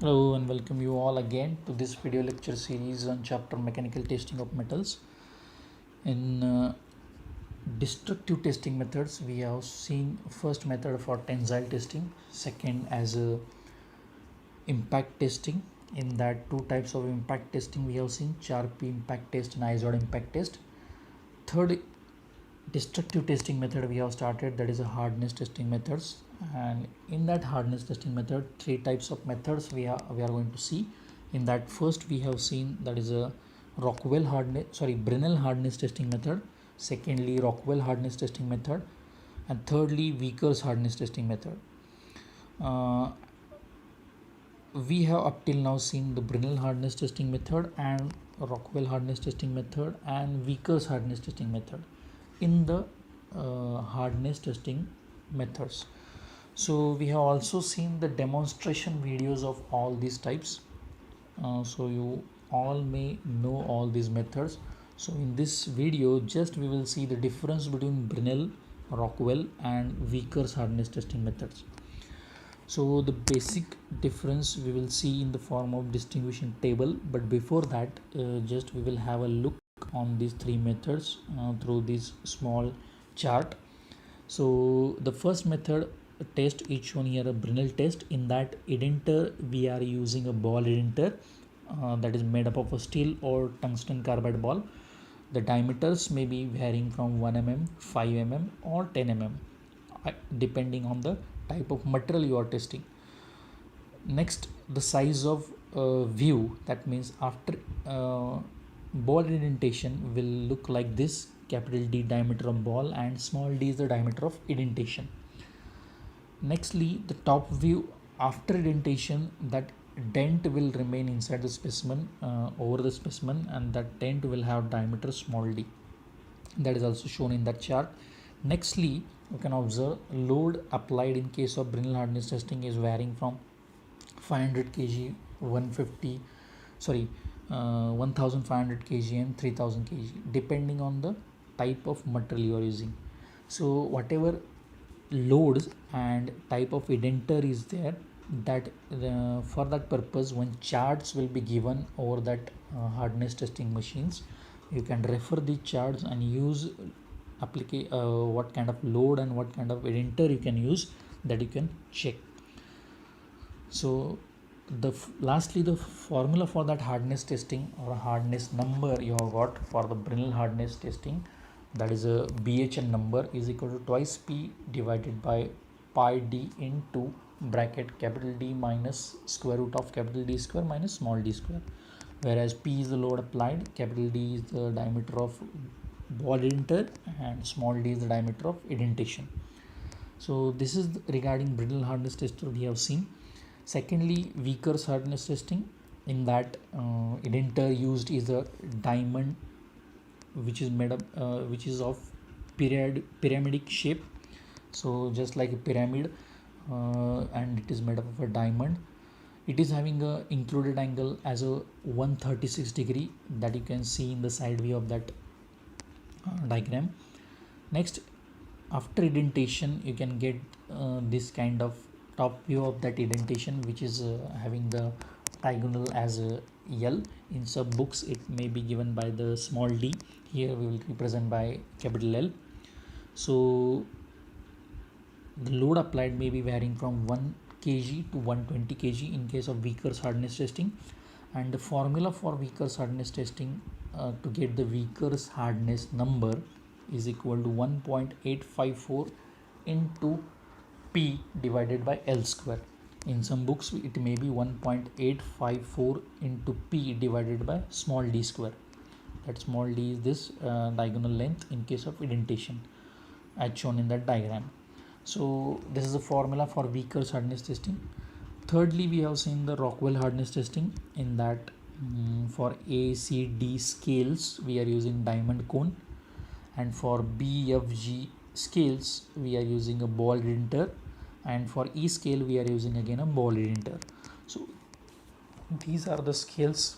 Hello and welcome you all again to this video lecture series on chapter mechanical testing of metals. In destructive testing methods, we have seen first method for tensile testing, second as a impact testing. In that two types of impact testing we have seen Charpy impact test and Izod impact test. Third destructive testing method we have started, that is a hardness testing methods, and in that hardness testing method three types of methods we are going to see. In that first we have seen that is a Brinell hardness testing method, secondly Rockwell hardness testing method, and thirdly Vickers hardness testing method. We have up till now seen the Brinell hardness testing method and Rockwell hardness testing method and Vickers hardness testing method in the hardness testing methods. So we have also seen the demonstration videos of all these types, so you all may know all these methods. So in this video just we will see the difference between Brinell, Rockwell and Vickers hardness testing methods. So the basic difference we will see in the form of distinguishing table, but before that just we will have a look on these three methods through this small chart. So the first method test is shown here, a Brinell test. In that indentor we are using a ball indentor that is made up of a steel or tungsten carbide ball. The diameters may be varying from 1 mm, 5 mm or 10 mm depending on the type of material you are testing. Next, the size of view, that means after ball indentation will look like this: capital D diameter of ball and small d is the diameter of indentation. Nextly, the top view after indentation, that dent will remain inside the specimen over the specimen, and that dent will have diameter small d. That is also shown in that chart. Nextly, you can observe load applied in case of Brinell hardness testing is varying from 500 kg, 150, 1500 kg and 3000 kg depending on the type of material you are using. So whatever loads and type of indentor is there, that for that purpose when charts will be given over that hardness testing machines, you can refer the charts and use what kind of load and what kind of indentor you can use, that you can check. So lastly, the formula for that hardness testing or hardness number you have got for the Brinell hardness testing, that is a BHN number is equal to twice P divided by pi d into bracket capital D minus square root of capital D square minus small d square, whereas P is the load applied, capital D is the diameter of ball indentor and small d is the diameter of indentation. So this is regarding Brinell hardness tester we have seen. Secondly, Vickers hardness testing. In that indentor used is a diamond which is made up which is of pyramidic shape, so just like a pyramid, and it is made up of a diamond. It is having a included angle as a 136 degree, that you can see in the side view of that diagram. Next, after indentation you can get this kind of top view of that indentation, which is having the diagonal as a L. In some books it may be given by the small d, here we will represent by capital L. So the load applied may be varying from 1 kg to 120 kg in case of Vickers hardness testing, and the formula for Vickers hardness testing to get the Vickers hardness number is equal to 1.854 into P divided by L square. In some books it may be 1.854 into P divided by small d square. That small d is this diagonal length in case of indentation as shown in that diagram. So this is the formula for Vickers hardness testing. Thirdly, we have seen the Rockwell hardness testing. In that for A, C, D scales we are using diamond cone, and for B, F, G scales we are using a ball indentor, and for E scale we are using again a ball indentor. So these are the scales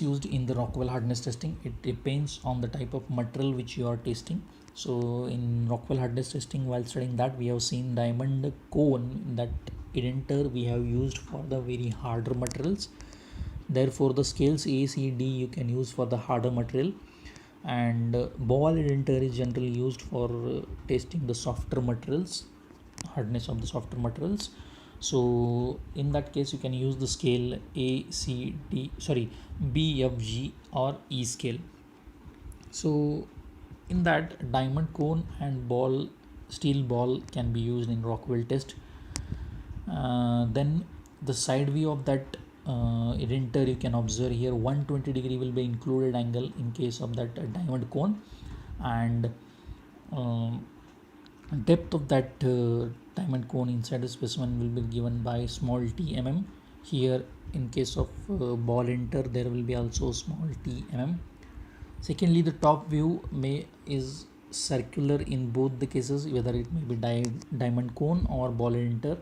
used in the Rockwell hardness testing. It depends on the type of material which you are testing. So in Rockwell hardness testing, while studying that, we have seen diamond cone. That indenter we have used for the very harder materials. Therefore the scales A, C, D you can use for the harder material, and ball indenter is generally used for testing the softer materials, hardness of the softer materials. So in that case you can use the scale A, C, D, sorry, B, F, G or E scale. So in that, diamond cone and ball, steel ball can be used in Rockwell test. Then the side view of that indenter you can observe here, 120 degree will be included angle in case of that diamond cone, and um, depth of that diamond cone inside the specimen will be given by small t mm. Here in case of ball indenter there will be also small t mm. Secondly, the top view is circular in both the cases, whether it may be diamond cone or ball indenter.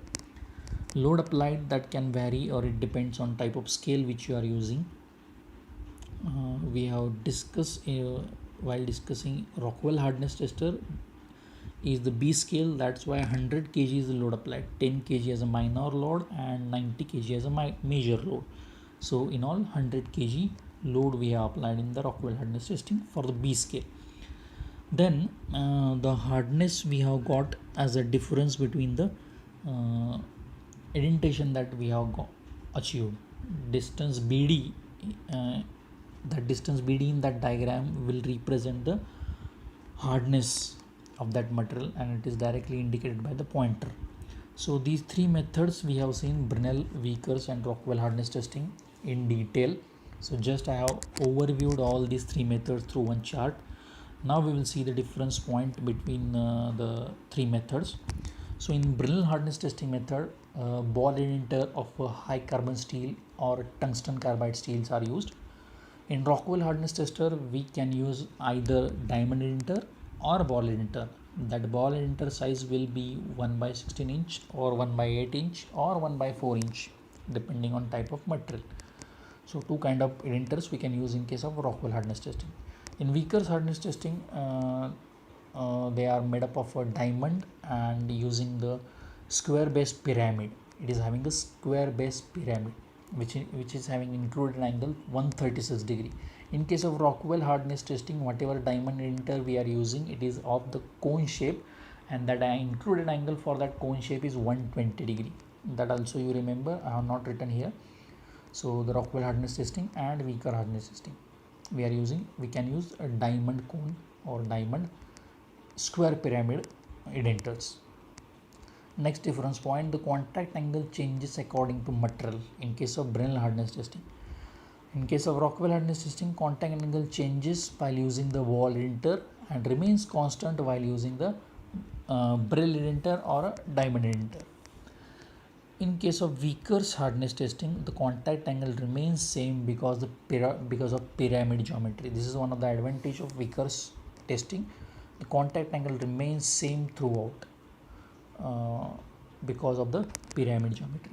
Load applied, that can vary, or it depends on type of scale which you are using. We have discussed while discussing Rockwell hardness tester is the B scale. That's why 100 kg is the load applied, 10 kg as a minor load and 90 kg as a major load. So in all 100 kg load we have applied in the Rockwell hardness testing for the B scale. Then the hardness we have got as a difference between the indentation that we have achieved. Distance BD, that distance BD in that diagram will represent the hardness of that material, and it is directly indicated by the pointer. So these three methods we have seen: Brinell, Vickers and Rockwell hardness testing in detail. So just I have overviewed all these three methods through one chart. Now we will see the difference point between the three methods. So in Brinell hardness testing method, ball indenter of high carbon steel or tungsten carbide steels are used. In Rockwell hardness tester, we can use either diamond indenter or ball indenter. That ball indenter size will be 1 by 16 inch or 1 by 8 inch or 1 by 4 inch depending on type of material. So two kind of indenters we can use in case of Rockwell hardness testing. In Vickers hardness testing, they are made up of a diamond and using the square base pyramid. It is having a square base pyramid which is having included angle 136 degree. In case of Rockwell hardness testing, whatever diamond indenter we are using, it is of the cone shape, and that included angle for that cone shape is 120 degree. That also you remember, I have not written here. So the Rockwell hardness testing and Vickers hardness testing, we can use a diamond cone or diamond square pyramid indenters. Next difference point, the contact angle changes according to material in case of Brinell hardness testing. In case of Rockwell hardness testing, contact angle changes while using the ball indenter and remains constant while using the Brinell indenter or a diamond indenter. In case of Vickers hardness testing, the contact angle remains same because of pyramid geometry. This is one of the advantage of Vickers testing. The contact angle remains same throughout because of the pyramid geometry.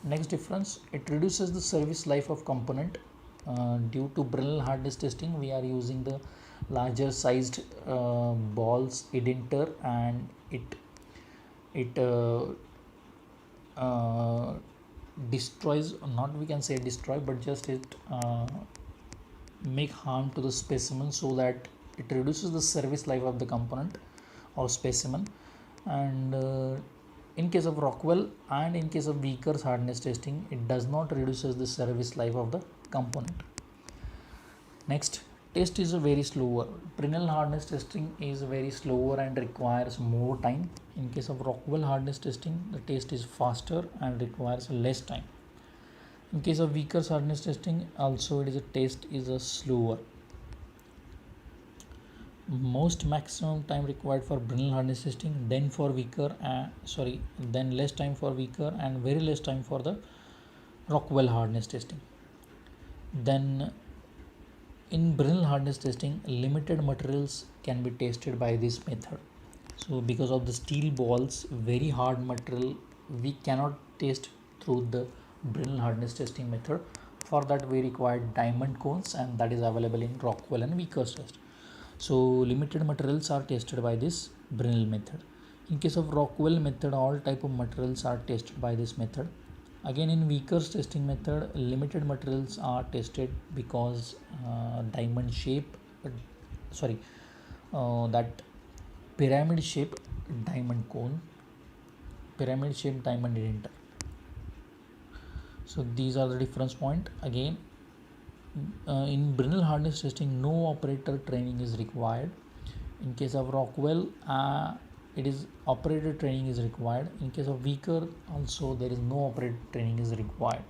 Next difference, it reduces the service life of component. Due to Brinell hardness testing, we are using the larger sized balls indenter, and it destroys, not we can say destroy, but just it make harm to the specimen, so that it reduces the service life of the component or specimen. And in case of Rockwell and in case of Vickers hardness testing, it does not reduces the service life of the component. Next, test is a very slower. Brinell hardness testing is very slower and requires more time. In case of Rockwell hardness testing, the test is faster and requires less time. In case of Vickers hardness testing, also it is a test is a slower. Most maximum time required for Brinell hardness testing, then for Vickers, then less time for Vickers and very less time for the Rockwell hardness testing. Then in Brinell hardness testing, limited materials can be tested by this method. So because of the steel balls, very hard material, we cannot test through the Brinell hardness testing method. For that we require diamond cones, and that is available in Rockwell and Vickers test. So limited materials are tested by this Brinell method. In case of Rockwell method, all type of materials are tested by this method. Again, in Vickers testing method, limited materials are tested because diamond shape, sorry, that pyramid shape diamond cone, pyramid shape diamond indentation. So these are the difference point. Again, in Brinell hardness testing, no operator training is required. In case of Rockwell, it is operator training is required. In case of Vickers, also there is no operator training is required.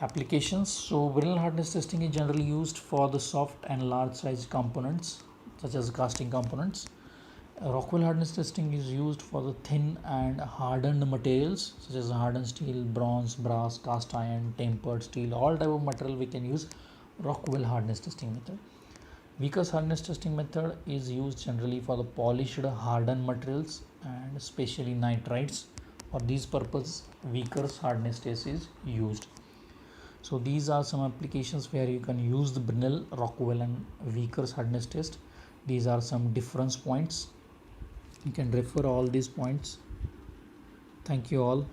Applications. So Brinell hardness testing is generally used for the soft and large size components such as casting components. Rockwell hardness testing is used for the thin and hardened materials such as hardened steel, bronze, brass, cast iron, tempered steel, all type of material we can use Rockwell hardness testing method. Vickers hardness testing method is used generally for the polished hardened materials and especially nitrides. For these purpose, Vickers hardness test is used. So these are some applications where you can use the Brinell, Rockwell and Vickers hardness test. These are some difference points. You can refer all these points. Thank you all.